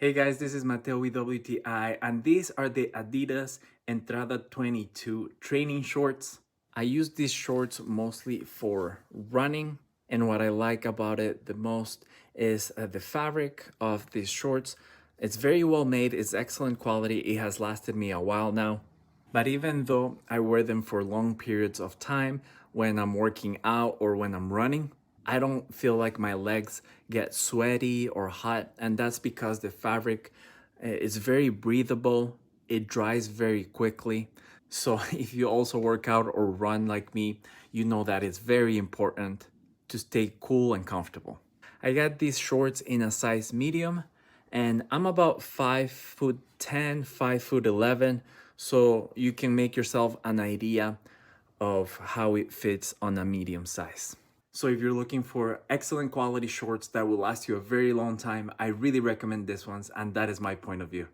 Hey guys, this is Mateo with WTI, and these are the Adidas Entrada 22 training shorts. I use these shorts mostly for running, and what I like about it the most is the fabric of these shorts. It's very well made, it's excellent quality, it has lasted me a while now. But even though I wear them for long periods of time when I'm working out or when I'm running, I don't feel like my legs get sweaty or hot, and that's because the fabric is very breathable. It dries very quickly. So if you also work out or run like me, you know that it's very important to stay cool and comfortable. I got these shorts in a size medium, and I'm about 5'10", 5'11", so you can make yourself an idea of how it fits on a medium size. So if you're looking for excellent quality shorts that will last you a very long time, I really recommend this ones, and that is my point of view.